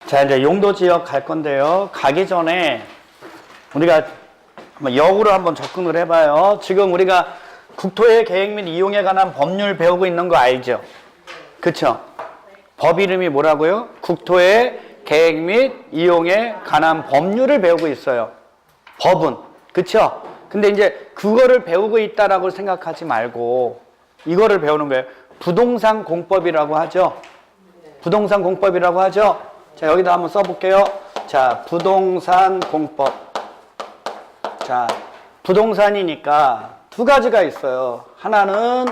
자, 이제 용도 지역 갈 건데요. 가기 전에 우리가 역으로 한번 접근을 해봐요. 지금 우리가 국토의 계획 및 이용에 관한 법률 배우고 있는 거 알죠? 그쵸? 법 이름이 뭐라고요? 국토의 계획 및 이용에 관한 법률을 배우고 있어요. 법은. 그쵸? 근데 이제 그거를 배우고 있다라고 생각하지 말고 이거를 배우는 거예요. 부동산 공법이라고 하죠? 부동산 공법이라고 하죠? 자, 여기다 한번 써볼게요. 자, 부동산 공법. 자, 부동산이니까 두 가지가 있어요. 하나는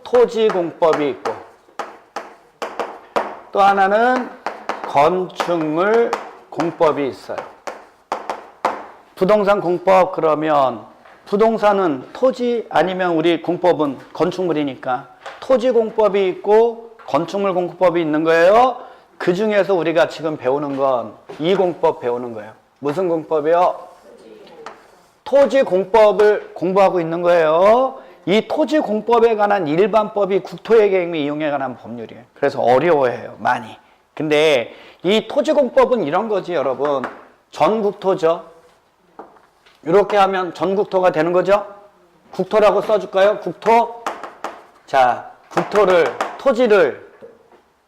토지 공법이 있고 또 하나는 건축물 공법이 있어요. 부동산 공법 그러면 부동산은 토지 아니면 우리 공법은 건축물이니까 토지 공법이 있고 건축물 공법이 있는 거예요. 그 중에서 우리가 지금 배우는 건 이 공법 배우는 거예요. 무슨 공법이요? 토지 공법을 공부하고 있는 거예요. 이 토지 공법에 관한 일반법이 국토의 계획 및 이용에 관한 법률이에요. 그래서 어려워해요, 많이. 근데 이 토지 공법은 이런 거지, 여러분. 전국토죠. 이렇게 하면 전국토가 되는 거죠. 국토라고 써줄까요? 국토. 자, 국토를, 토지를,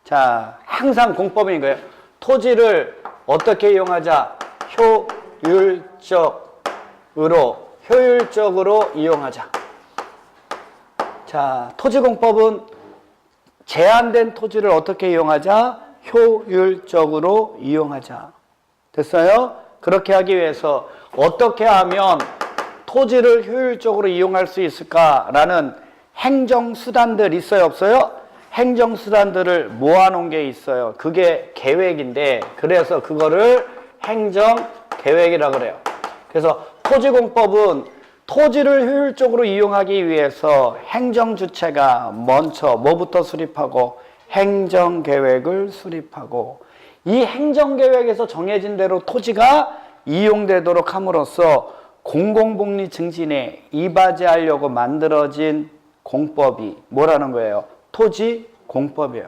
자, 항상 공법인 거예요. 토지를 어떻게 이용하자? 효율적으로 이용하자. 자, 토지공법은 제한된 토지를 어떻게 이용하자? 효율적으로 이용하자. 됐어요? 그렇게 하기 위해서 어떻게 하면 토지를 효율적으로 이용할 수 있을까라는 행정수단들 있어요, 없어요? 행정수단들을 모아놓은 게 있어요. 그게 계획인데, 그래서 그거를 행정계획이라고 그래요. 그래서 토지공법은 토지를 효율적으로 이용하기 위해서 행정주체가 먼저 뭐부터 수립하고 행정계획을 수립하고 이 행정계획에서 정해진 대로 토지가 이용되도록 함으로써 공공복리 증진에 이바지하려고 만들어진 공법이 뭐라는 거예요? 토지공법이에요.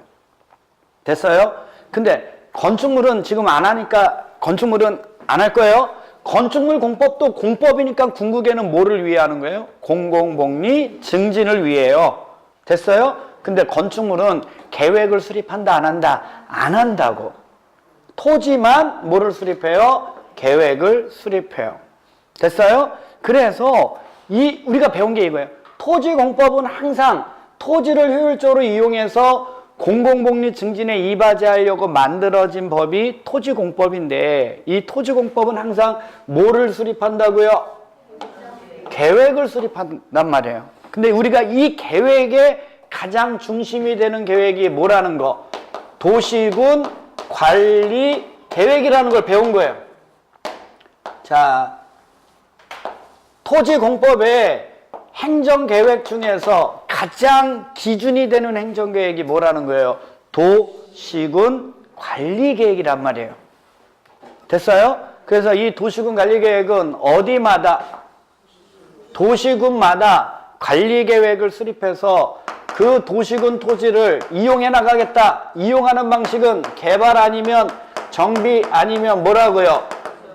됐어요? 근데 건축물은 지금 안 하니까 건축물은 안 할 거예요? 건축물 공법도 공법이니까 궁극에는 뭐를 위해 하는 거예요? 공공복리 증진을 위해요. 됐어요? 근데 건축물은 계획을 수립한다, 안 한다? 안 한다고. 토지만 뭐를 수립해요? 계획을 수립해요. 됐어요? 그래서 우리가 배운 게 이거예요. 토지공법은 항상 토지를 효율적으로 이용해서 공공복리 증진에 이바지하려고 만들어진 법이 토지공법인데 이 토지공법은 항상 뭐를 수립한다고요? 계획을 수립한단 말이에요. 근데 우리가 이 계획의 가장 중심이 되는 계획이 뭐라는 거? 도시군 관리 계획이라는 걸 배운 거예요. 자, 토지공법의 행정계획 중에서 가장 기준이 되는 행정계획이 뭐라는 거예요? 도시군 관리계획이란 말이에요. 됐어요? 그래서 이 도시군 관리계획은 어디마다 도시군마다 관리계획을 수립해서 그 도시군 토지를 이용해 나가겠다. 이용하는 방식은 개발 아니면 정비 아니면 뭐라고요?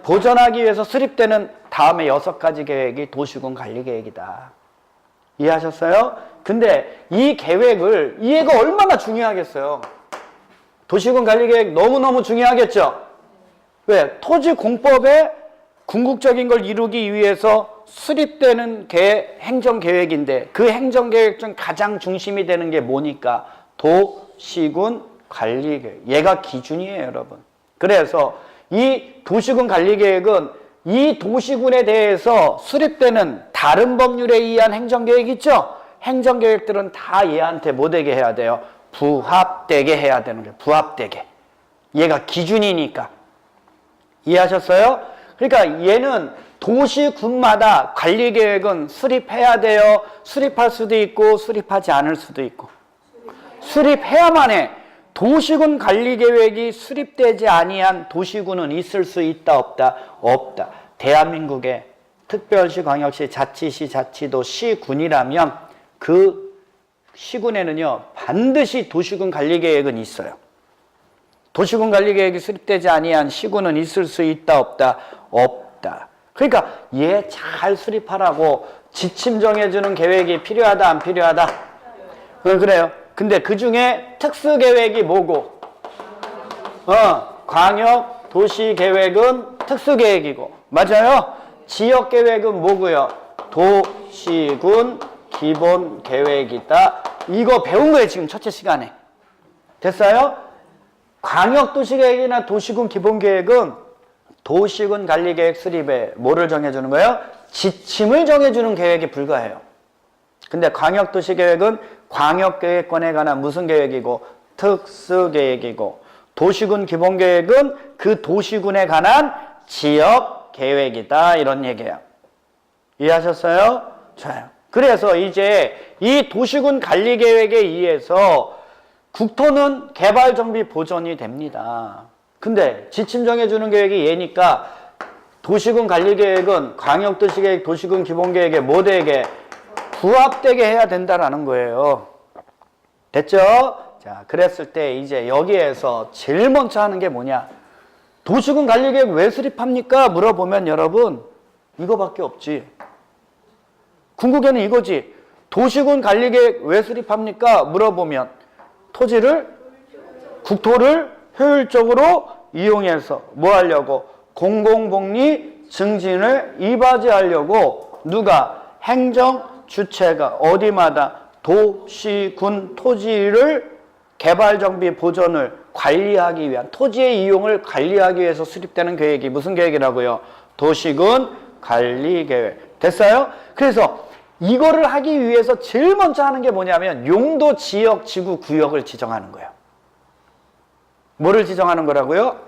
보전하기 위해서 수립되는 다음에 6가지 계획이 도시군 관리계획이다. 이해하셨어요? 근데 이 계획을 이해가 얼마나 중요하겠어요? 도시군 관리계획 너무너무 중요하겠죠? 왜? 토지공법의 궁극적인 걸 이루기 위해서 수립되는 행정계획인데 그 행정계획 중 가장 중심이 되는 게 뭐니까? 도시군 관리계획. 얘가 기준이에요, 여러분. 그래서 이 도시군 관리계획은 이 도시군에 대해서 수립되는 다른 법률에 의한 행정계획 있죠? 행정계획들은 다 얘한테 뭐 되게 해야 돼요? 부합되게 해야 되는 거예요. 부합되게. 얘가 기준이니까. 이해하셨어요? 그러니까 얘는 도시군마다 관리계획은 수립해야 돼요. 수립할 수도 있고 수립하지 않을 수도 있고. 수립해야만 해. 도시군 관리계획이 수립되지 아니한 도시군은 있을 수 있다, 없다? 없다. 대한민국의 특별시, 광역시, 자치시, 자치도, 시군이라면 그 시군에는요 반드시 도시군 관리계획은 있어요. 도시군 관리 계획이 수립되지 아니한 시군은 있을 수 있다 없다? 없다. 그러니까 얘 잘 수립하라고 지침 정해주는 계획이 필요하다 안 필요하다? 그래요. 근데 그 중에 특수 계획이 뭐고? 광역 도시 계획은 특수 계획이고, 맞아요? 지역 계획은 뭐고요? 도시군 기본 계획이다. 이거 배운 거예요, 지금 첫째 시간에. 됐어요? 광역 도시 계획이나 도시군 기본 계획은 도시군 관리 계획 수립에 뭐를 정해주는 거예요? 지침을 정해주는 계획에 불과해요. 근데 광역 도시 계획은 광역 계획권에 관한 무슨 계획이고? 특수 계획이고, 도시군 기본 계획은 그 도시군에 관한 지역 계획이다. 이런 얘기예요. 이해하셨어요? 좋아요. 그래서 이제 이 도시군 관리 계획에 의해서 국토는 개발 정비 보전이 됩니다. 근데 지침 정해주는 계획이 얘니까 도시군 관리 계획은 광역 도시 계획, 도시군 기본 계획에 뭐 되게 부합되게 해야 된다라는 거예요. 됐죠? 자, 그랬을 때 이제 여기에서 제일 먼저 하는 게 뭐냐? 도시군 관리 계획 왜 수립합니까? 물어보면 여러분 이거밖에 없지. 궁극에는 이거지. 도시군 관리 계획 왜 수립합니까? 물어보면 토지를, 국토를 효율적으로 이용해서 뭐 하려고? 공공복리 증진을 이바지하려고 누가? 행정 주체가 어디마다 도시군 토지를 개발 정비 보전을 관리하기 위한, 토지의 이용을 관리하기 위해서 수립되는 계획이 무슨 계획이라고요? 도시군 관리 계획. 됐어요? 그래서 이거를 하기 위해서 제일 먼저 하는 게 뭐냐면 용도, 지역, 지구, 구역을 지정하는 거예요. 뭐를 지정하는 거라고요?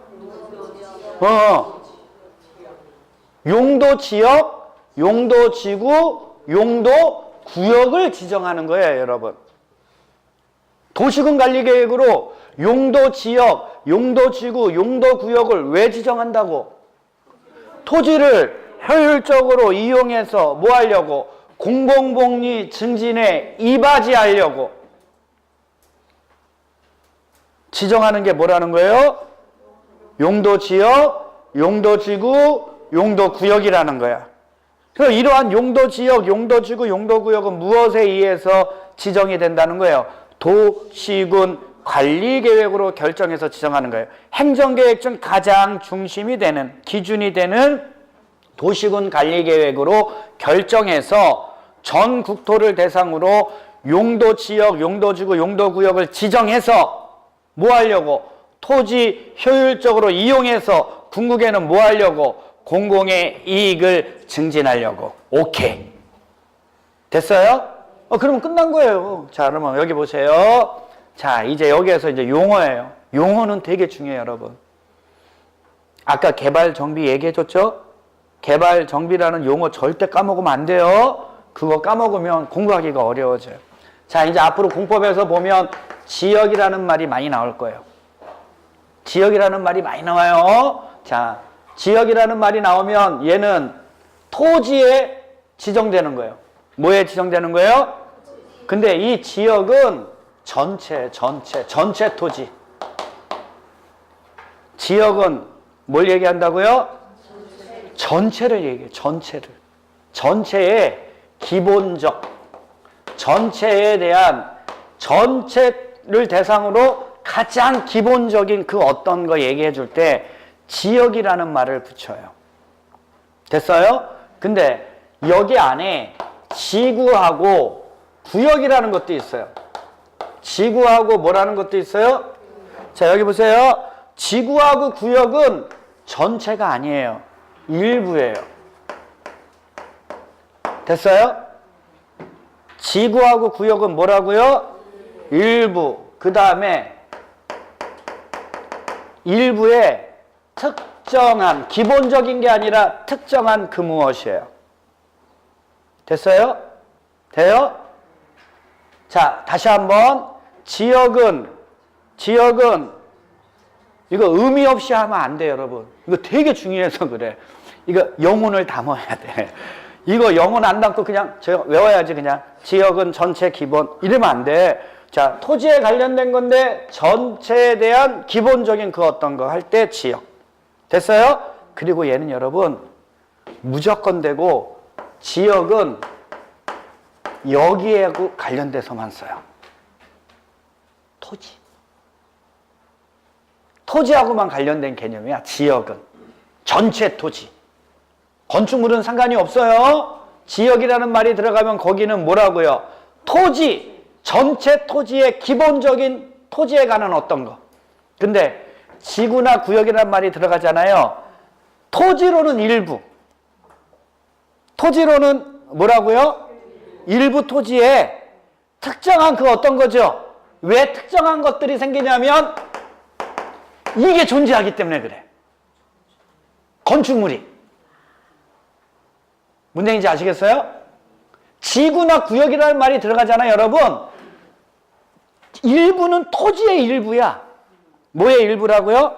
용도, 지역, 용도, 지구, 용도, 구역을 지정하는 거예요, 여러분. 도시군 관리 계획으로 용도, 지역, 용도, 지구, 용도, 구역을 왜 지정한다고? 토지를 효율적으로 이용해서 뭐 하려고? 공공복리 증진에 이바지하려고 지정하는 게 뭐라는 거예요? 용도, 지역, 용도, 지구, 용도, 구역이라는 거야. 그래서 이러한 용도, 지역, 용도, 지구, 용도, 구역은 무엇에 의해서 지정이 된다는 거예요? 도시군 관리계획으로 결정해서 지정하는 거예요. 행정계획 중 가장 중심이 되는, 기준이 되는 도시군 관리계획으로 결정해서 전 국토를 대상으로 용도, 지역, 용도, 지구, 용도, 구역을 지정해서 뭐 하려고? 토지 효율적으로 이용해서 궁극에는 뭐 하려고? 공공의 이익을 증진하려고. 오케이. 됐어요? 그러면 끝난 거예요. 자, 그러면 여기 보세요. 자, 이제 여기에서 이제 용어예요. 용어는 되게 중요해요, 여러분. 아까 개발 정비 얘기해줬죠? 개발 정비라는 용어 절대 까먹으면 안 돼요. 그거 까먹으면 공부하기가 어려워져요. 자, 이제 앞으로 공법에서 보면 지역이라는 말이 많이 나올 거예요. 지역이라는 말이 많이 나와요. 자, 지역이라는 말이 나오면 얘는 토지에 지정되는 거예요. 뭐에 지정되는 거예요? 근데 이 지역은 전체 토지. 지역은 뭘 얘기한다고요? 전체를 얘기해요. 전체의 기본적, 전체에 대한, 전체를 대상으로 가장 기본적인 그 어떤 거 얘기해 줄 때 지역이라는 말을 붙여요. 됐어요? 근데 여기 안에 지구하고 구역이라는 것도 있어요. 지구하고 뭐라는 것도 있어요? 자, 여기 보세요. 지구하고 구역은 전체가 아니에요. 일부예요. 됐어요? 지구하고 구역은 뭐라고요? 일부. 그 다음에 일부의 특정한, 기본적인 게 아니라 특정한 그 무엇이에요. 됐어요? 돼요? 자, 다시 한번. 지역은 이거 의미 없이 하면 안 돼요, 여러분. 이거 되게 중요해서 그래. 이거 영혼을 담아야 돼. 이거 영혼 안 담고 그냥 제가 외워야지. 그냥 지역은 전체 기본 이러면 안 돼. 자, 토지에 관련된 건데 전체에 대한 기본적인 그 어떤 거 할 때 지역. 됐어요? 그리고 얘는 여러분 무조건 되고 지역은 여기에 관련돼서만 써요. 토지. 토지하고만 관련된 개념이야. 지역은. 전체 토지. 건축물은 상관이 없어요. 지역이라는 말이 들어가면 거기는 뭐라고요? 토지. 전체 토지의 기본적인 토지에 관한 어떤 거. 근데 지구나 구역이라는 말이 들어가잖아요. 토지로는 일부. 토지로는 뭐라고요? 일부 토지에 특정한 그 어떤 거죠? 왜 특정한 것들이 생기냐면 이게 존재하기 때문에 그래. 건축물이. 뭔 얘기인지 아시겠어요? 지구나 구역이라는 말이 들어가잖아요, 여러분. 일부는 토지의 일부야. 뭐의 일부라고요?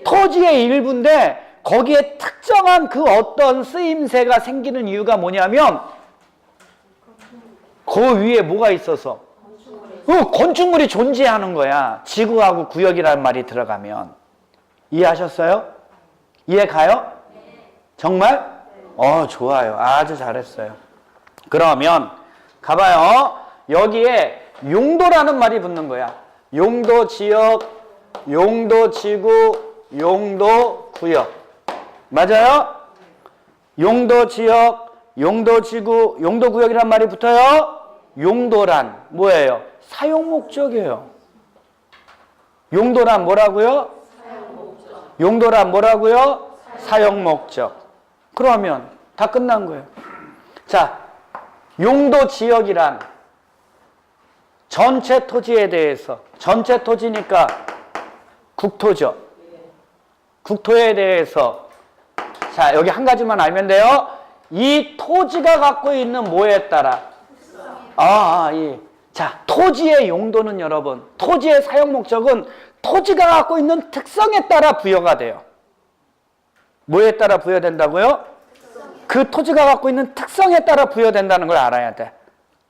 토지의 일부인데 거기에 특정한 그 어떤 쓰임새가 생기는 이유가 뭐냐면 그 위에 뭐가 있어서 건축물이 존재하는 거야. 지구하고 구역이라는 말이 들어가면. 이해하셨어요? 이해 가요? 정말? 좋아요. 아주 잘했어요. 그러면 가봐요. 여기에 용도라는 말이 붙는 거야. 용도 지역, 용도 지구, 용도 구역. 맞아요? 용도 지역, 용도 지구, 용도 구역이란 말이 붙어요. 용도란 뭐예요? 사용 목적이에요. 용도란 뭐라고요? 용도란 뭐라고요? 사용 목적. 그러면 다 끝난 거예요. 자, 용도 지역이란 전체 토지에 대해서, 전체 토지니까 국토죠. 국토에 대해서, 자, 여기 한 가지만 알면 돼요. 이 토지가 갖고 있는 뭐에 따라, 자, 토지의 용도는 여러분, 토지의 사용 목적은 토지가 갖고 있는 특성에 따라 부여가 돼요. 뭐에 따라 부여된다고요? 그 토지가 갖고 있는 특성에 따라 부여된다는 걸 알아야 돼.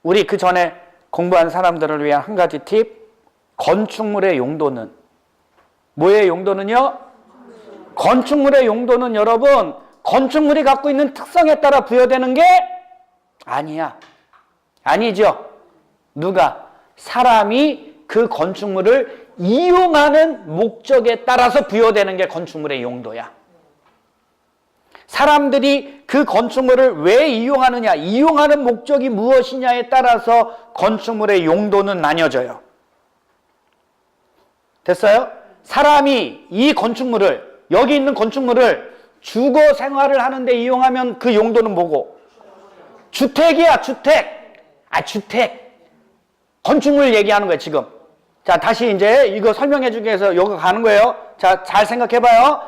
우리 그 전에 공부한 사람들을 위한 한 가지 팁. 건축물의 용도는 뭐의 용도는요? 건축물의 용도는 여러분 건축물이 갖고 있는 특성에 따라 부여되는 게 아니야. 아니죠. 누가? 사람이 그 건축물을 이용하는 목적에 따라서 부여되는 게 건축물의 용도야. 사람들이 그 건축물을 왜 이용하느냐, 이용하는 목적이 무엇이냐에 따라서 건축물의 용도는 나뉘어져요. 됐어요? 사람이 이 건축물을, 여기 있는 건축물을 주거 생활을 하는데 이용하면 그 용도는 뭐고? 주택이야, 주택. 주택. 건축물 얘기하는 거예요, 지금. 자, 다시 이제 이거 설명해 주기 위해서 여기 가는 거예요. 자, 잘 생각해 봐요.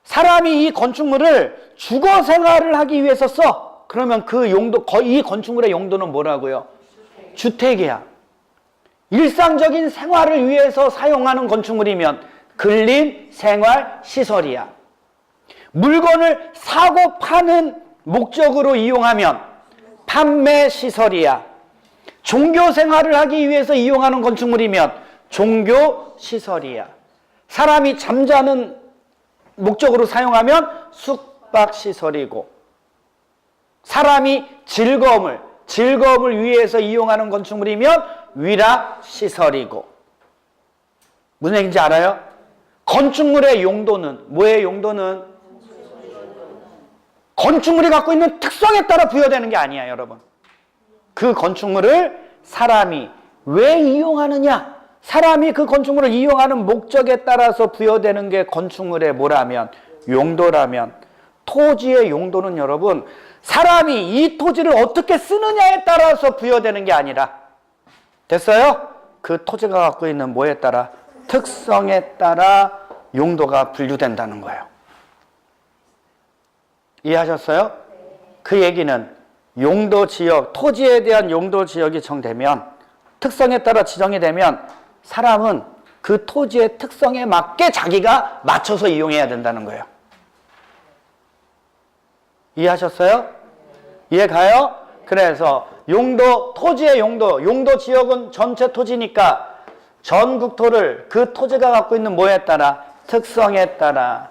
사람이 이 건축물을 주거 생활을 하기 위해서 써. 그러면 그 용도, 이 건축물의 용도는 뭐라고요? 주택이야. 일상적인 생활을 위해서 사용하는 건축물이면 근린 생활 시설이야. 물건을 사고 파는 목적으로 이용하면 판매 시설이야. 종교 생활을 하기 위해서 이용하는 건축물이면 종교 시설이야. 사람이 잠자는 목적으로 사용하면 숙박시설이고, 사람이 즐거움을 위해서 이용하는 건축물이면 위락시설이고. 무슨 얘기인지 알아요? 건축물의 용도는, 뭐의 용도는? 건축물이 갖고 있는 특성에 따라 부여되는 게 아니야, 여러분. 그 건축물을 사람이 왜 이용하느냐? 사람이 그 건축물을 이용하는 목적에 따라서 부여되는 게 건축물의 뭐라면? 용도라면. 토지의 용도는 여러분, 사람이 이 토지를 어떻게 쓰느냐에 따라서 부여되는 게 아니라, 됐어요? 그 토지가 갖고 있는 뭐에 따라? 특성에 따라 용도가 분류된다는 거예요. 이해하셨어요? 그 얘기는 용도 지역, 토지에 대한 용도 지역이 정되면, 특성에 따라 지정이 되면 사람은 그 토지의 특성에 맞게 자기가 맞춰서 이용해야 된다는 거예요. 이해하셨어요? 이해 가요? 그래서 용도, 토지의 용도. 용도 지역은 전체 토지니까 전국토를 그 토지가 갖고 있는 뭐에 따라? 특성에 따라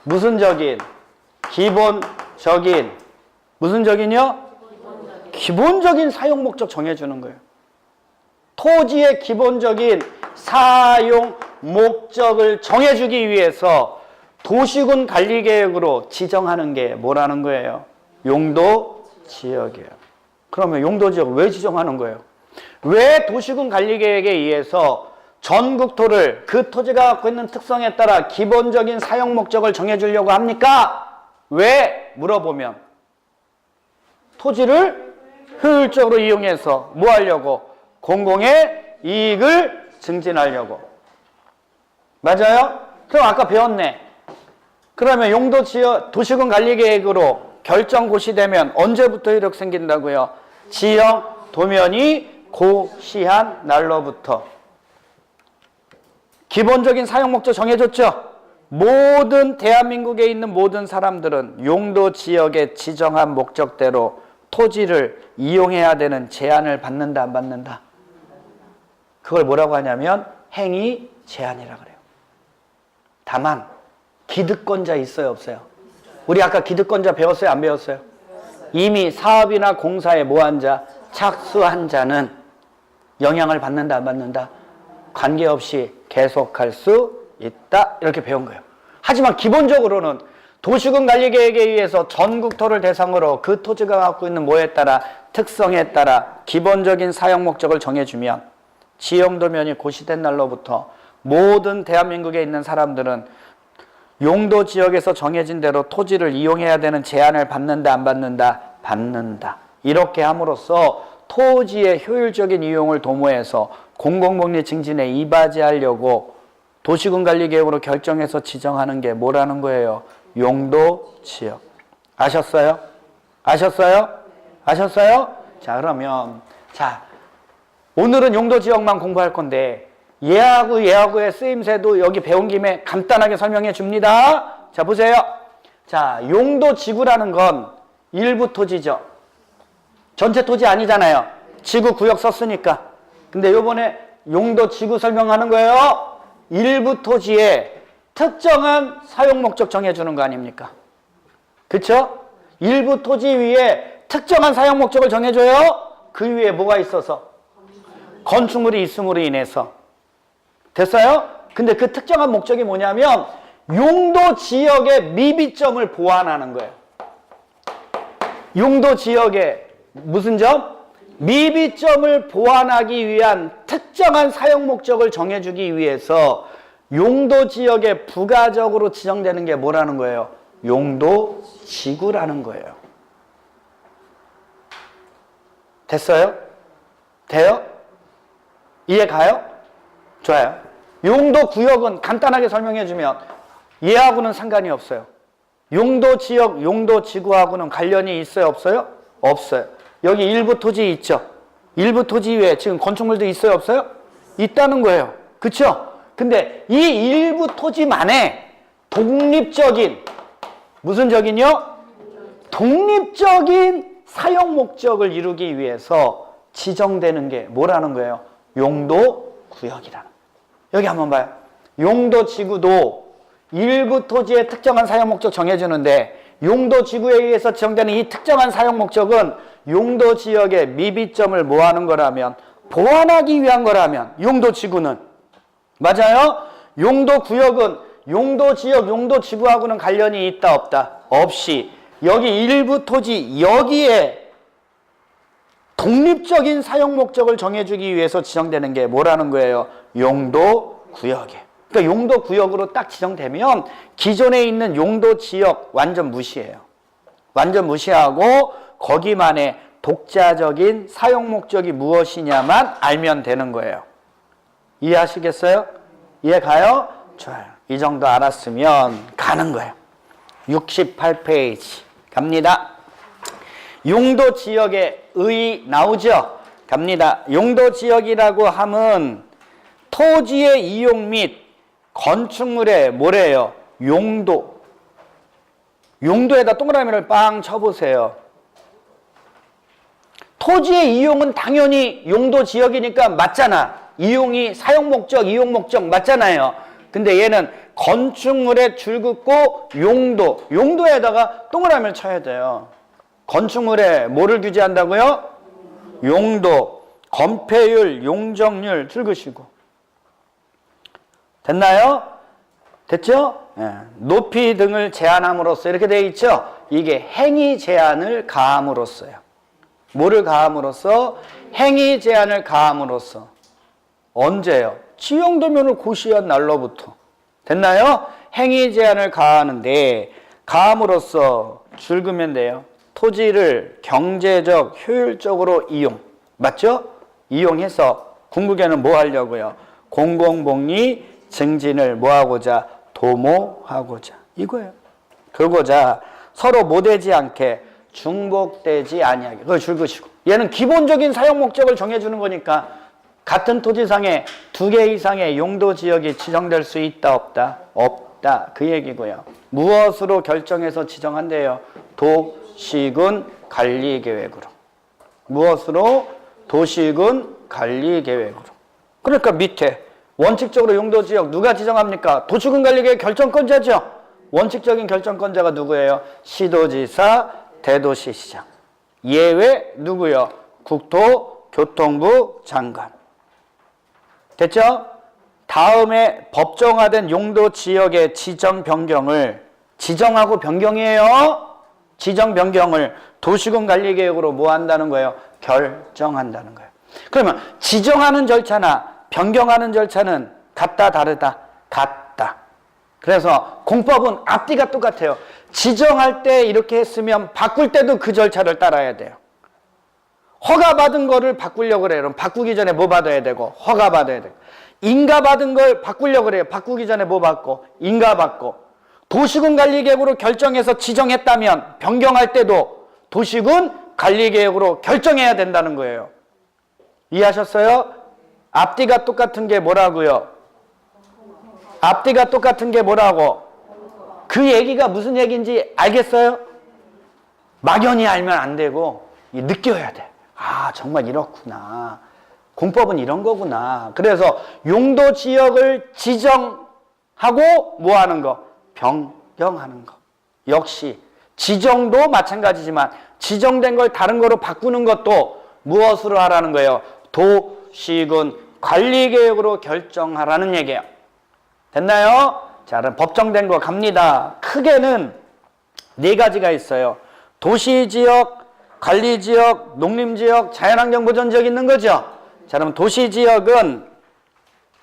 무슨적인? 기본적인. 무슨적인요? 기본적인 사용 목적 정해주는 거예요. 토지의 기본적인 사용 목적을 정해주기 위해서 도시군 관리계획으로 지정하는 게 뭐라는 거예요? 용도 지역이에요. 그러면 용도 지역 왜 지정하는 거예요? 왜 도시군 관리계획에 의해서 전국토를 그 토지가 갖고 있는 특성에 따라 기본적인 사용 목적을 정해주려고 합니까? 왜? 물어보면 토지를 효율적으로 이용해서 뭐 하려고? 공공의 이익을 증진하려고. 맞아요? 그럼 아까 배웠네. 그러면 용도 지역 도시군 관리계획으로 결정 고시되면 언제부터 효력 생긴다고요? 지형 도면이 고시한 날로부터. 기본적인 사용 목적 정해줬죠? 모든 대한민국에 있는 모든 사람들은 용도 지역에 지정한 목적대로 토지를 이용해야 되는 제한을 받는다, 안 받는다? 그걸 뭐라고 하냐면 행위 제한이라 그래요. 다만 기득권자 있어요, 없어요? 우리 아까 기득권자 배웠어요, 안 배웠어요? 이미 사업이나 공사에 뭐한 자? 착수한 자는 영향을 받는다, 안 받는다? 관계없이 계속할 수 있다, 이렇게 배운 거예요. 하지만 기본적으로는 도시군 관리계획에 의해서 전국토를 대상으로 그 토지가 갖고 있는 뭐에 따라? 특성에 따라 기본적인 사용 목적을 정해주면 지형도면이 고시된 날로부터 모든 대한민국에 있는 사람들은 용도 지역에서 정해진 대로 토지를 이용해야 되는 제한을 받는다, 안 받는다? 받는다. 이렇게 함으로써 토지의 효율적인 이용을 도모해서 공공복리 증진에 이바지하려고 도시군 관리계획으로 결정해서 지정하는 게 뭐라는 거예요? 용도 지역. 아셨어요? 아셨어요? 아셨어요? 자, 그러면 자, 오늘은 용도 지역만 공부할 건데 예하구의 쓰임새도 여기 배운 김에 간단하게 설명해 줍니다. 자, 보세요. 자, 용도 지구라는 건 일부 토지죠. 전체 토지 아니잖아요. 지구 구역 썼으니까. 근데 요번에 용도 지구 설명하는 거예요. 일부 토지에 특정한 사용 목적 정해주는 거 아닙니까? 그쵸? 일부 토지 위에 특정한 사용 목적을 정해줘요. 그 위에 뭐가 있어서? 건축물이 있음으로 인해서. 됐어요? 근데 그 특정한 목적이 뭐냐면 용도 지역의 미비점을 보완하는 거예요. 용도 지역의 무슨 점? 미비점을 보완하기 위한 특정한 사용 목적을 정해주기 위해서 용도 지역에 부가적으로 지정되는 게 뭐라는 거예요? 용도 지구라는 거예요. 됐어요? 돼요? 이해 가요? 좋아요. 용도 구역은 간단하게 설명해주면 얘하고는 상관이 없어요. 용도 지역, 용도 지구하고는 관련이 있어요, 없어요? 없어요. 여기 일부 토지 있죠? 일부 토지 위에 지금 건축물도 있어요, 없어요? 있다는 거예요. 그쵸? 근데 이 일부 토지만의 독립적인, 무슨 적인요? 독립적인 사용 목적을 이루기 위해서 지정되는 게 뭐라는 거예요? 용도 구역이라는 거예요. 여기 한번 봐요. 용도 지구도 일부 토지의 특정한 사용 목적 정해주는데 용도 지구에 의해서 지정되는 이 특정한 사용 목적은 용도 지역의 미비점을 뭐하는 거라면 보완하기 위한 거라면 용도 지구는 맞아요? 용도 구역은 용도 지역, 용도 지구하고는 관련이 있다 없다? 없이 여기 일부 토지 여기에 독립적인 사용 목적을 정해주기 위해서 지정되는 게 뭐라는 거예요? 용도 구역이에요. 그러니까 용도 구역으로 딱 지정되면 기존에 있는 용도 지역 완전 무시해요. 완전 무시하고 거기만의 독자적인 사용 목적이 무엇이냐만 알면 되는 거예요. 이해하시겠어요? 이해 가요? 좋아요. 이 정도 알았으면 가는 거예요. 68페이지 갑니다. 용도 지역의 의 나오죠? 갑니다. 용도 지역이라고 하면 토지의 이용 및 건축물의 뭐래요? 용도. 용도에다 동그라미를 빵 쳐보세요. 토지의 이용은 당연히 용도 지역이니까 맞잖아. 이용이 사용 목적, 이용 목적 맞잖아요. 근데 얘는 건축물의 줄긋고 용도, 용도에다가 동그라미를 쳐야 돼요. 건축물에 뭐를 규제한다고요? 용도, 건폐율, 용적률 줄긋이고. 됐나요? 됐죠? 예. 높이 등을 제한함으로써 이렇게 되어 있죠? 이게 행위 제한을 가함으로써요. 뭐를 가함으로써? 행위 제한을 가함으로써. 언제요? 지형도면을 고시한 날로부터. 됐나요? 행위 제한을 가하는데 가함으로써 줄그면 돼요. 토지를 경제적, 효율적으로 이용. 맞죠? 이용해서 궁극에는 뭐 하려고요? 공공복리 증진을 뭐하고자? 도모하고자. 이거예요. 그러고자 서로 못되지 않게 중복되지 아니하게. 그걸 줄긋이고. 얘는 기본적인 사용 목적을 정해주는 거니까 같은 토지상에 2개 이상의 용도 지역이 지정될 수 있다 없다? 없다. 그 얘기고요. 무엇으로 결정해서 지정한대요? 도시군 관리계획으로. 무엇으로? 도시군 관리계획으로. 그러니까 밑에 원칙적으로 용도 지역 누가 지정합니까? 도시군 관리계획 결정권자죠. 원칙적인 결정권자가 누구예요? 시도지사, 대도시시장. 예외 누구요? 국토교통부 장관. 됐죠? 다음에 법정화된 용도 지역의 지정 변경을 지정하고 변경이에요. 지정 변경을 도시군 관리계획으로 뭐 한다는 거예요? 결정한다는 거예요. 그러면 지정하는 절차나 변경하는 절차는 같다 다르다? 같다. 그래서 공법은 앞뒤가 똑같아요. 지정할 때 이렇게 했으면 바꿀 때도 그 절차를 따라야 돼요. 허가받은 거를 바꾸려고 그래요. 그럼 바꾸기 전에 뭐 받아야 되고? 허가 받아야 되고. 인가받은 걸 바꾸려고 그래요. 바꾸기 전에 뭐 받고? 인가 받고. 도시군 관리계획으로 결정해서 지정했다면 변경할 때도 도시군 관리계획으로 결정해야 된다는 거예요. 이해하셨어요? 앞뒤가 똑같은 게 뭐라고요? 앞뒤가 똑같은 게 뭐라고? 그 얘기가 무슨 얘기인지 알겠어요? 막연히 알면 안 되고 느껴야 돼. 아, 정말 이렇구나. 공법은 이런 거구나. 그래서 용도 지역을 지정하고 뭐 하는 거? 변경하는 거. 역시 지정도 마찬가지지만 지정된 걸 다른 거로 바꾸는 것도 무엇으로 하라는 거예요? 도시군 관리계획으로 결정하라는 얘기예요. 됐나요? 자, 그럼 법정된 거 갑니다. 크게는 4가지가 있어요. 도시지역, 관리지역, 농림지역, 자연환경보전지역 있는 거죠. 자, 그럼 도시지역은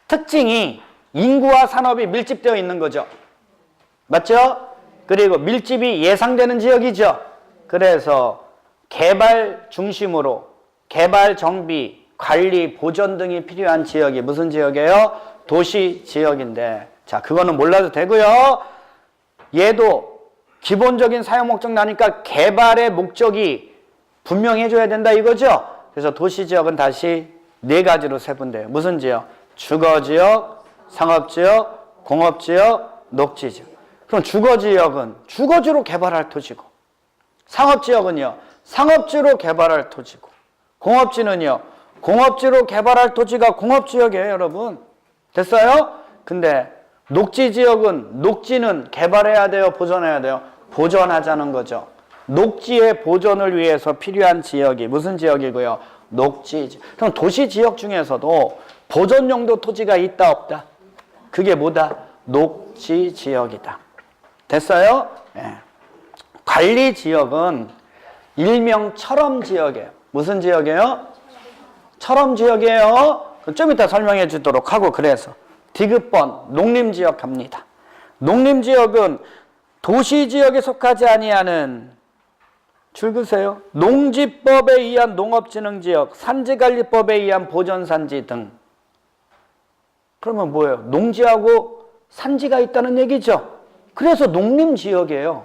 특징이 인구와 산업이 밀집되어 있는 거죠. 맞죠? 그리고 밀집이 예상되는 지역이죠. 그래서 개발 중심으로 개발 정비, 관리, 보전 등이 필요한 지역이 무슨 지역이에요? 도시지역인데, 자, 그거는 몰라도 되고요. 얘도 기본적인 사용 목적 나니까 개발의 목적이 분명해져야 된다 이거죠. 그래서 도시지역은 다시 4가지로 세분돼요. 무슨 지역? 주거지역, 상업지역, 공업지역, 녹지지역. 그럼 주거지역은 주거지로 개발할 토지고, 상업지역은요, 상업지로 개발할 토지고, 공업지는요, 공업지로 개발할 토지가 공업지역이에요, 여러분. 됐어요? 근데 녹지지역은, 녹지는 개발해야 돼요, 보존해야 돼요? 보존하자는 거죠. 녹지의 보존을 위해서 필요한 지역이 무슨 지역이고요? 녹지지역. 그럼 도시지역 중에서도 보존용도 토지가 있다 없다? 그게 뭐다? 녹지지역이다. 됐어요? 네. 관리지역은 일명 철엄지역이에요. 무슨 지역이에요? 철엄지역이에요. 좀 이따 설명해 주도록 하고, 그래서 디귿번 농림지역 갑니다. 농림지역은 도시지역에 속하지 아니하는, 줄그세요. 농지법에 의한 농업진흥지역, 산지관리법에 의한 보전산지 등. 그러면 뭐예요? 농지하고 산지가 있다는 얘기죠. 그래서 농림지역이에요.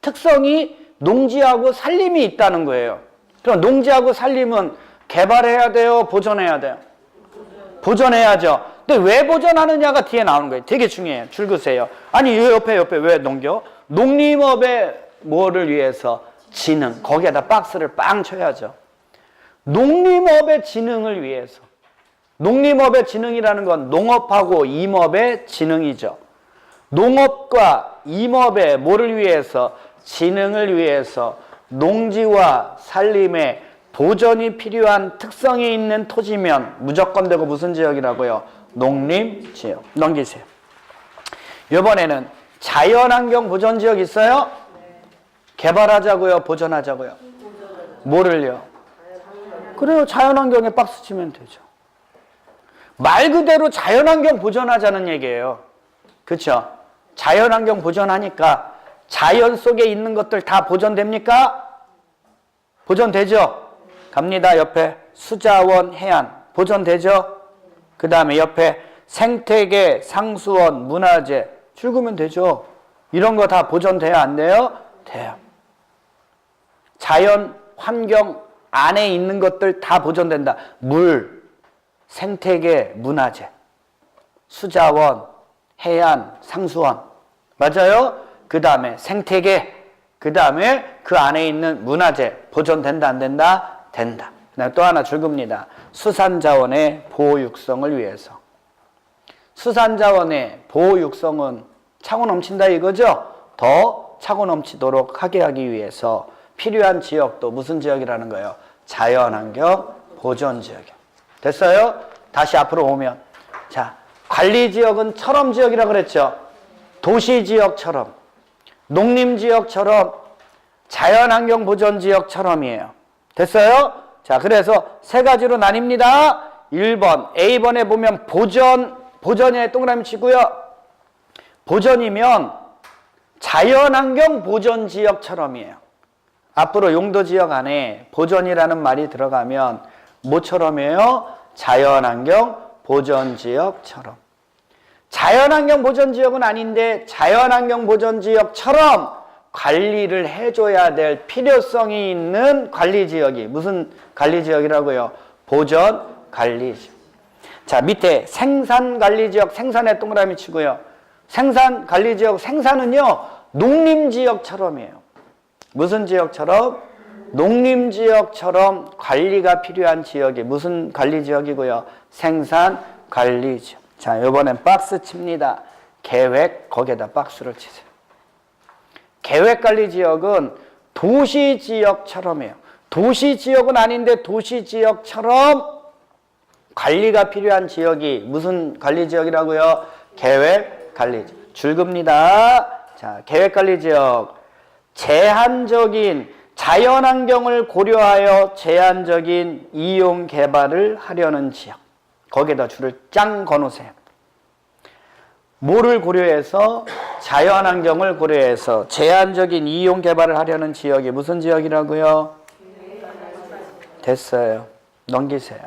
특성이 농지하고 산림이 있다는 거예요. 그럼 농지하고 산림은 개발해야 돼요? 보존해야 돼요? 보존해야죠. 근데 왜 보존하느냐가 뒤에 나오는 거예요. 되게 중요해요. 줄그세요. 아니, 이 옆에 왜 넘겨? 농림업의 뭐를 위해서? 진흥. 거기에다 박스를 빵 쳐야죠. 농림업의 진흥을 위해서. 농림업의 진흥이라는 건 농업하고 임업의 진흥이죠. 농업과 임업의 뭐를 위해서? 진흥을 위해서 농지와 산림의 보존이 필요한 특성이 있는 토지면 무조건 되고 무슨 지역이라고요? 농림지역. 넘기세요. 이번에는 자연환경 보존지역 있어요? 개발하자고요? 보존하자고요? 뭐를요? 그래요. 자연환경에 박스 치면 되죠. 말 그대로 자연환경 보존하자는 얘기예요. 그렇죠? 자연환경 보존하니까 자연 속에 있는 것들 다 보존됩니까? 보존되죠? 갑니다. 옆에 수자원, 해안 보존되죠? 그 다음에 옆에 생태계, 상수원, 문화재 줄그면 되죠? 이런 거 다 보존돼야 안 돼요? 돼요. 자연 환경 안에 있는 것들 다 보존된다. 물, 생태계, 문화재, 수자원, 해안, 상수원 맞아요? 그 다음에 생태계, 그 다음에 그 안에 있는 문화재 보존된다 안 된다? 된다. 또 하나 줄깁니다. 수산자원의 보호 육성을 위해서. 수산자원의 보호 육성은 차고 넘친다 이거죠? 더 차고 넘치도록 하게 하기 위해서 필요한 지역도 무슨 지역이라는 거예요? 자연환경 보존지역이요. 됐어요? 다시 앞으로 오면 자, 관리지역은 철험지역이라고 그랬죠? 도시지역처럼 농림지역처럼 자연환경 보존지역처럼이에요. 됐어요? 자, 그래서 세 가지로 나뉩니다. 1번, A번에 보면 보전에 동그라미 치고요. 보전이면 자연환경 보존지역처럼이에요. 앞으로 용도지역 안에 보전이라는 말이 들어가면 뭐처럼이에요? 자연환경 보존지역처럼. 자연환경 보존지역은 아닌데 자연환경 보존지역처럼 관리를 해줘야 될 필요성이 있는 관리지역이 무슨 관리지역이라고요? 보존관리지역. 자, 밑에 생산관리지역 생산에 동그라미 치고요. 생산관리지역 생산은요 농림지역처럼이에요. 무슨 지역처럼? 농림지역처럼 관리가 필요한 지역이 무슨 관리지역이고요? 생산관리지역. 자, 이번엔 박스 칩니다. 계획 거기에다 박스를 치세요. 계획관리지역은 도시지역처럼이에요. 도시지역은 아닌데 도시지역처럼 관리가 필요한 지역이 무슨 관리지역이라고요? 계획관리지역. 줄깁니다. 자, 계획관리지역. 제한적인 자연환경을 고려하여 제한적인 이용 개발을 하려는 지역. 거기에다 줄을 짱 거놓으세요. 뭐를 고려해서? 자연환경을 고려해서 제한적인 이용 개발을 하려는 지역이 무슨 지역이라고요? 됐어요. 넘기세요.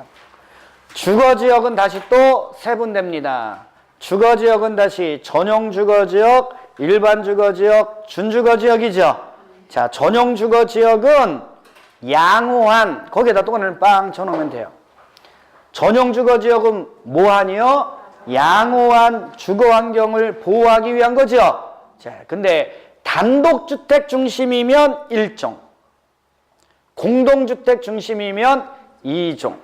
주거지역은 다시 또 세분됩니다. 주거지역은 다시 전용주거지역, 일반주거지역, 준주거지역이죠. 자, 전용주거지역은 양호한 거기에다 동그라미를 빵 쳐놓으면 돼요. 전용주거지역은 뭐하니요? 양호한 주거환경을 보호하기 위한 거죠. 자, 근데 단독주택 중심이면 1종, 공동주택 중심이면 2종.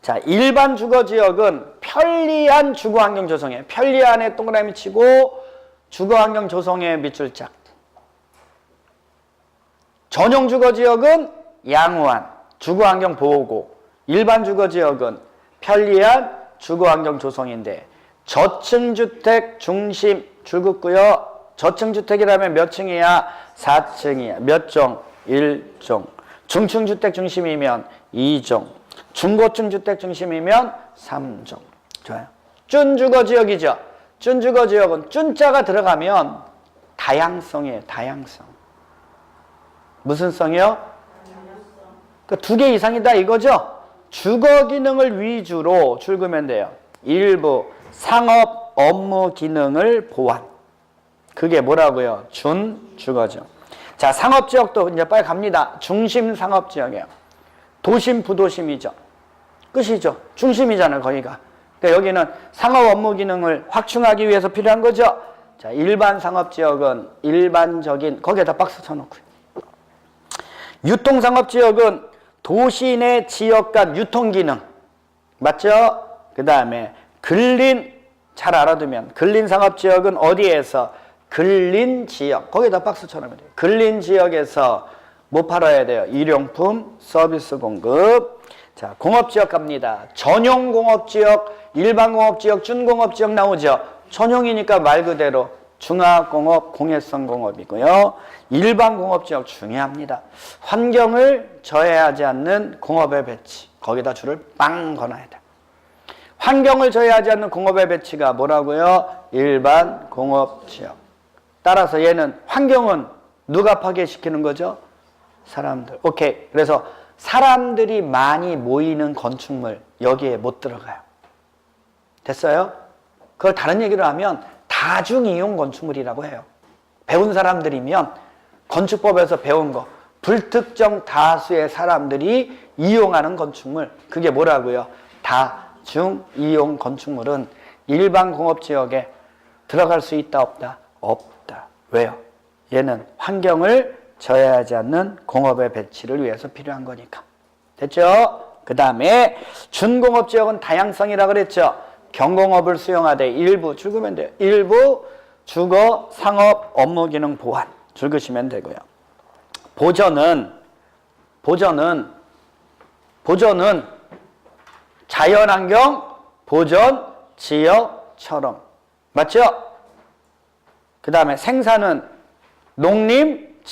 자, 일반 주거지역은 편리한 주거환경 조성이에요. 편리한에 동그라미 치고 주거환경 조성에 밑줄 짝. 전용주거지역은 양호한 주거환경 보호고, 일반 주거지역은 편리한 주거환경 조성인데 저층주택 중심 줄긋고요. 저층주택이라면 몇 층이야? 4층이야. 몇 종? 1종. 중층주택 중심이면 2종. 중고층 주택 중심이면 3종. 좋아요. 준주거지역이죠. 준주거지역은 준자가 들어가면 다양성이에요. 다양성. 무슨 성이요? 그 2개 이상이다 이거죠? 주거 기능을 위주로 줄그면 돼요. 일부 상업 업무 기능을 보완. 그게 뭐라고요? 준주거지역. 자, 상업지역도 이제 빨리 갑니다. 중심 상업지역이에요. 도심 부도심이죠. 끝이죠. 중심이잖아요, 거기가. 그러니까 여기는 상업 업무 기능을 확충하기 위해서 필요한 거죠. 자, 일반 상업지역은 일반적인 거기에다 박스 쳐놓고요. 유통상업지역은 도시 내 지역 간 유통기능. 맞죠? 그 다음에 잘 알아두면 근린상업지역은 어디에서? 근린지역. 거기다 박수 쳐놓으면 돼요. 근린지역에서 뭐 팔아야 돼요? 일용품, 서비스 공급. 자, 공업지역 갑니다. 전용공업지역, 일반공업지역, 준공업지역 나오죠? 전용이니까 말 그대로 중화공업, 공해성 공업이고요. 일반공업지역 중요합니다. 환경을 저해하지 않는 공업의 배치. 거기다 줄을 빵 걸어야 돼. 환경을 저해하지 않는 공업의 배치가 뭐라고요? 일반공업지역. 따라서 얘는 환경은 누가 파괴시키는 거죠? 사람들. 오케이. 그래서 사람들이 많이 모이는 건축물 여기에 못 들어가요. 됐어요? 그걸 다른 얘기를 하면 다중이용 건축물이라고 해요. 배운 사람들이면 건축법에서 배운 거 불특정 다수의 사람들이 이용하는 건축물 그게 뭐라고요? 다중이용 건축물은 일반 공업지역에 들어갈 수 있다 없다? 없다. 왜요? 얘는 환경을 저해하지 않는 공업의 배치를 위해서 필요한 거니까. 됐죠? 그 다음에 준공업지역은 다양성이라고 그랬죠? 경공업을 수용하되 일부 줄그면 돼요. 일부 주거, 상업, 업무기능 보완 줄그시면 되고요. 보전은 자연환경 보전 지역처럼. 맞죠? 그 다음에 생산은 농림지역처럼.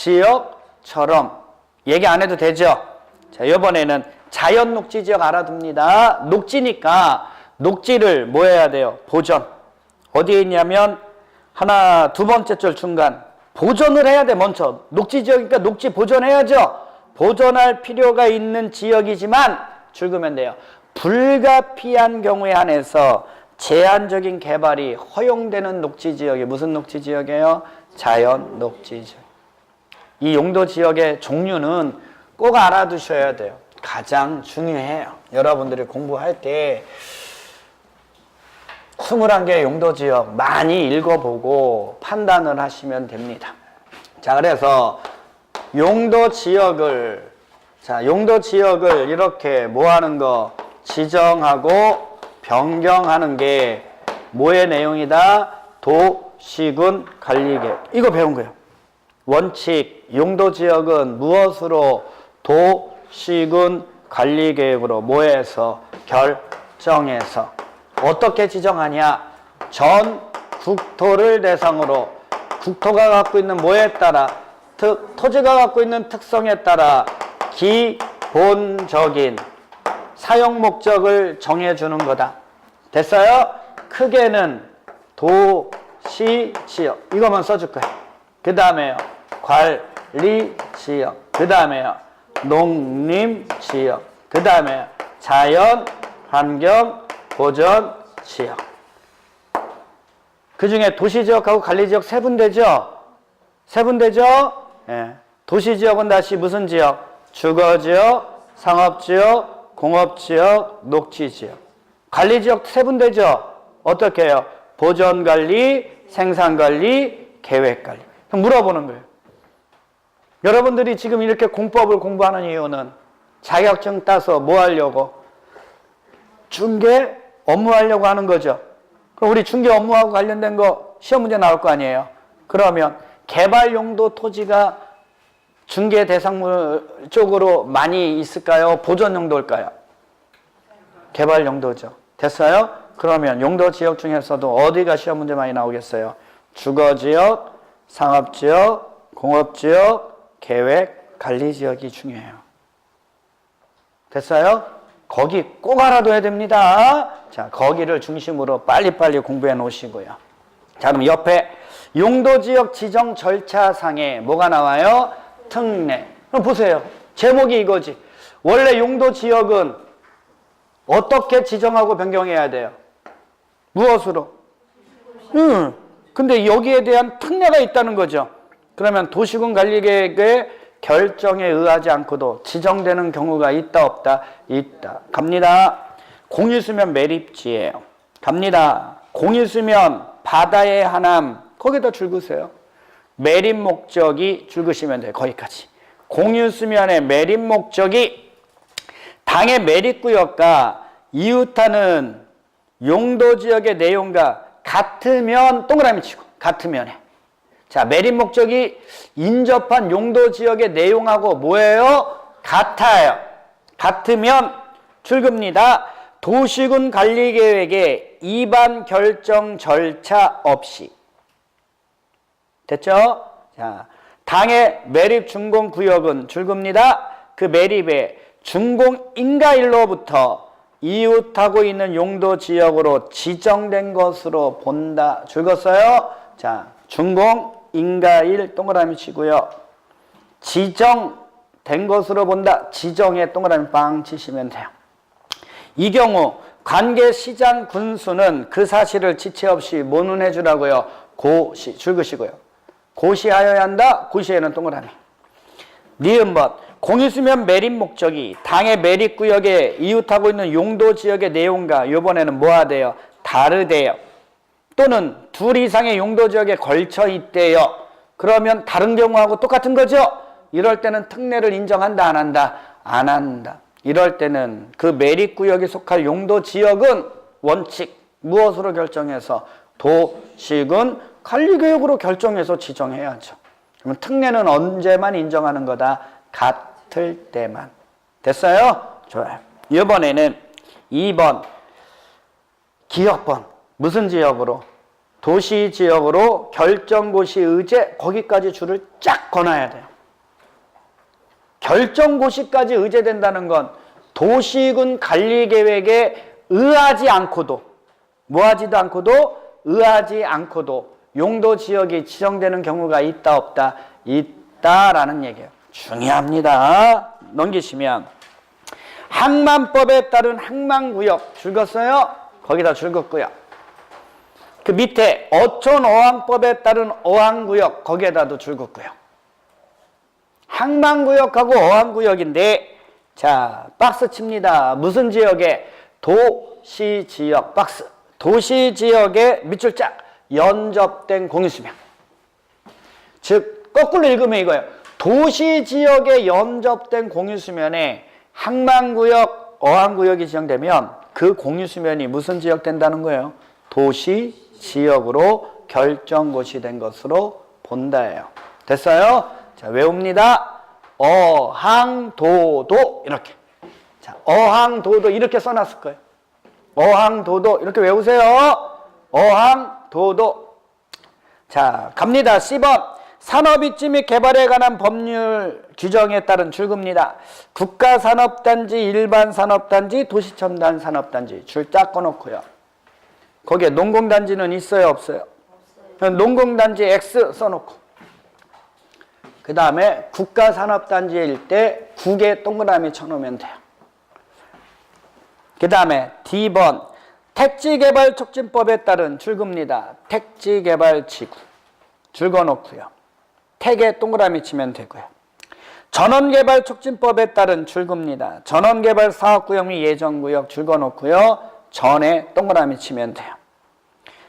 얘기 안 해도 되죠? 자, 이번에는 자연녹지지역 알아둡니다. 녹지니까 녹지를 뭐 해야 돼요? 보전. 어디에 있냐면 두 번째 줄 중간. 보전을 해야 돼, 먼저. 녹지지역이니까 녹지 보전해야죠. 보전할 필요가 있는 지역이지만 줄그면 돼요. 불가피한 경우에 한해서 제한적인 개발이 허용되는 녹지지역이 무슨 녹지지역이에요? 자연 녹지지역. 이 용도지역의 종류는 꼭 알아두셔야 돼요. 가장 중요해요. 여러분들이 공부할 때 21개의 용도지역 많이 읽어보고 판단을 하시면 됩니다. 자, 그래서 용도지역을 이렇게 뭐 하는 거? 지정하고 변경하는 게 뭐의 내용이다? 도시군 관리계획. 이거 배운 거예요. 원칙, 용도지역은 무엇으로? 도시군 관리계획으로 뭐해서? 결정해서. 어떻게 지정하냐? 전 국토를 대상으로 국토가 갖고 있는 뭐에 따라? 토지가 갖고 있는 특성에 따라 기본적인 사용 목적을 정해주는 거다. 됐어요? 크게는 도시지역. 이것만 써줄 거예요. 그 다음에요. 관리지역. 그 다음에요. 농림지역. 그 다음에요. 자연, 환경, 보전지역. 그 중에 도시지역하고 관리지역 세분되죠? 세분되죠? 예. 도시지역은 다시 무슨 지역? 주거지역, 상업지역, 공업지역, 녹지지역. 관리지역 세분되죠? 어떻게 해요? 보전관리, 생산관리, 계획관리. 물어보는 거예요. 여러분들이 지금 이렇게 공법을 공부하는 이유는 자격증 따서 뭐 하려고? 중개 업무하려고 하는 거죠. 그럼 우리 중개 업무하고 관련된 거 시험 문제 나올 거 아니에요. 그러면 개발 용도 토지가 중개 대상물 쪽으로 많이 있을까요? 보전 용도일까요? 개발 용도죠. 됐어요? 그러면 용도 지역 중에서도 어디가 시험 문제 많이 나오겠어요? 주거지역, 상업지역, 공업지역, 계획, 관리지역이 중요해요. 됐어요? 거기 꼭 알아둬야 됩니다. 자, 거기를 중심으로 빨리빨리 공부해 놓으시고요. 자, 그럼 옆에 용도지역 지정 절차상에 뭐가 나와요? 특례. 그럼 보세요. 제목이 이거지. 원래 용도지역은 어떻게 지정하고 변경해야 돼요? 무엇으로? 근데 여기에 대한 특례가 있다는 거죠. 그러면 도시군 관리계획의 결정에 의하지 않고도 지정되는 경우가 있다 없다? 있다. 갑니다. 공유수면 매립지예요. 갑니다. 공유수면 바다의 하남. 거기다 줄 그으세요. 매립 목적이 줄 그으시면 돼요. 거기까지. 공유수면의 매립 목적이 당의 매립구역과 이웃하는 용도지역의 내용과 같으면 동그라미 치고 같으면 해. 자, 매립 목적이 인접한 용도지역의 내용하고 뭐예요? 같아요. 같으면 출구입니다. 도시군 관리계획에 위반 결정 절차 없이. 됐죠? 자, 당의 매립 준공구역은 출구입니다. 그 매립에 준공인가일로부터 이웃하고 있는 용도지역으로 지정된 것으로 본다. 줄었어요? 자, 준공인가일 동그라미 치고요. 지정된 것으로 본다. 지정에 동그라미 빵 치시면 돼요. 이 경우 관계시장 군수는 그 사실을 지체 없이 모눈해 주라고요. 고시, 줄긋이고요. 고시하여야 한다. 고시에는 동그라미. 니은번 공유수면 매립 목적이 당의 매립구역에 이웃하고 있는 용도지역의 내용과 이번에는 뭐하대요? 다르대요. 또는 둘 이상의 용도지역에 걸쳐 있대요. 그러면 다른 경우하고 똑같은 거죠? 이럴 때는 특례를 인정한다, 안 한다? 안 한다. 이럴 때는 그 매립구역에 속할 용도지역은 원칙 무엇으로 결정해서? 도시군 관리교육으로 결정해서 지정해야죠. 그러면 특례는 언제만 인정하는 거다? 같을 때만. 됐어요? 좋아요. 이번에는 2번 기역번. 무슨 지역으로? 도시지역으로 결정고시 의제, 거기까지 줄을 쫙 거놔야 돼요. 결정고시까지 의제된다는 건 도시군 관리계획에 의하지 않고도, 뭐하지도 않고도, 의하지 않고도 용도지역이 지정되는 경우가 있다 없다? 있다라는 얘기예요. 중요합니다. 넘기시면 항만법에 따른 항만구역 줄었어요? 거기다 줄었고요. 그 밑에 어촌어항법에 따른 어항구역 거기에다도 줄었고요. 항만구역하고 어항구역인데 자 박스 칩니다. 무슨 지역에? 도시지역 박스. 도시지역에 밑줄 짝 연접된 공유수면. 즉 거꾸로 읽으면 이거예요. 도시지역에 연접된 공유수면에 항만구역, 어항구역이 지정되면 그 공유수면이 무슨 지역 된다는 거예요? 도시지역으로 결정고시 된 것으로 본다예요. 됐어요? 자, 외웁니다. 어항도도 이렇게. 자, 어항도도 이렇게 써놨을 거예요. 어항도도 이렇게 외우세요. 어항도도. 자, 갑니다. C번. 산업입지 및 개발에 관한 법률 규정에 따른 출구입니다. 국가산업단지, 일반산업단지, 도시첨단산업단지 줄 쫙 꺼놓고요. 거기에 농공단지는 있어요 없어요? 없어요. 농공단지 X 써놓고 그 다음에 국가산업단지일 때 국에 동그라미 쳐놓으면 돼요. 그 다음에 D번 택지개발촉진법에 따른 출구입니다. 택지개발지구 줄 그어놓고요. 택에 동그라미 치면 되고요. 전원개발촉진법에 따른 출구입니다. 전원개발사업구역 및 예정구역 줄 그어놓고요. 전에 동그라미 치면 돼요.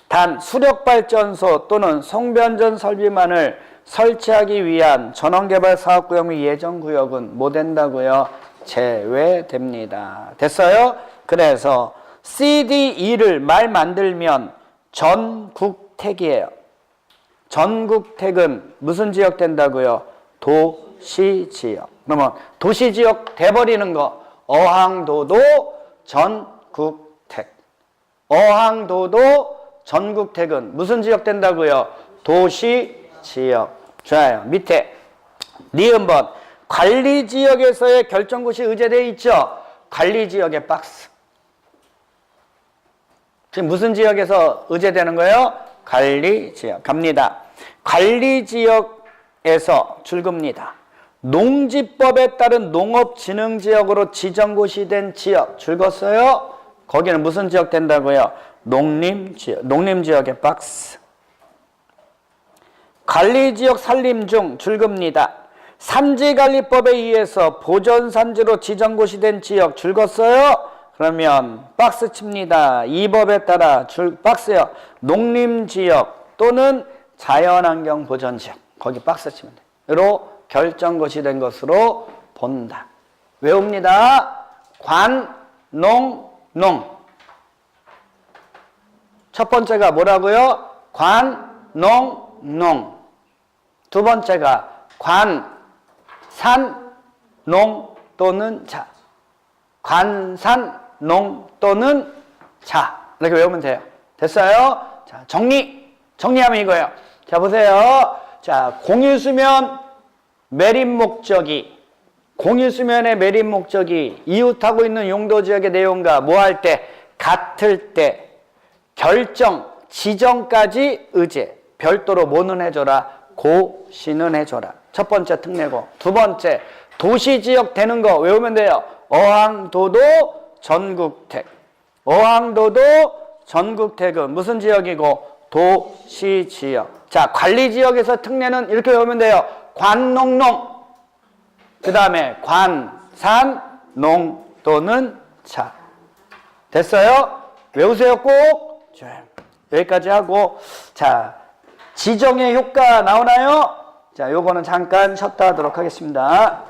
단 수력발전소 또는 송변전 설비만을 설치하기 위한 전원개발사업구역 및 예정구역은 뭐 된다고요? 제외됩니다. 됐어요? 그래서 CDE를 말 만들면 전국택이에요. 전국택은 무슨 지역 된다고요? 도시지역. 그러면 도시지역 돼버리는 거 어항도도 전국택. 어항도도 전국택은 무슨 지역 된다고요? 도시지역. 좋아요. 밑에 니은번 관리지역에서의 결정고시 의제되어 있죠? 관리지역의 박스. 지금 무슨 지역에서 의제되는 거예요? 관리지역. 갑니다. 관리지역에서 줄겁니다. 농지법에 따른 농업진흥지역으로 지정고시된 지역 줄었어요? 거기는 무슨 지역 된다고요? 농림지역. 농림지역의 박스. 관리지역 산림 중 줄겁니다. 산지관리법에 의해서 보전산지로 지정고시된 지역 줄었어요? 그러면 박스 칩니다. 이 법에 따라 박스요. 농림지역 또는 자연환경보전지역. 거기 박스 치면 돼요. 로 결정고시 된 것으로 본다. 외웁니다. 관, 농, 농. 첫 번째가 뭐라고요? 관, 농, 농. 두 번째가 관, 산, 농 또는 자. 관, 산, 농 또는 자. 이렇게 외우면 돼요. 됐어요? 자, 정리하면 이거예요. 자, 보세요. 자, 공유수면 매립 목적이, 공유수면의 매립 목적이 이웃하고 있는 용도지역의 내용과 뭐 할 때? 같을 때, 결정, 지정까지 의제. 별도로 뭐는 해줘라? 고시는 해줘라. 첫 번째 특례고. 두 번째, 도시지역 되는 거 외우면 돼요. 어항도도 전국택. 어항도도 전국택은 무슨 지역이고? 도시지역. 자, 관리지역에서 특례는 이렇게 외우면 돼요. 관농농. 그 다음에 관, 산, 농 또는 자. 됐어요? 외우세요 꼭. 자, 여기까지 하고, 자, 지정의 효과 나오나요? 자, 요거는 잠깐 쉬었다 하도록 하겠습니다.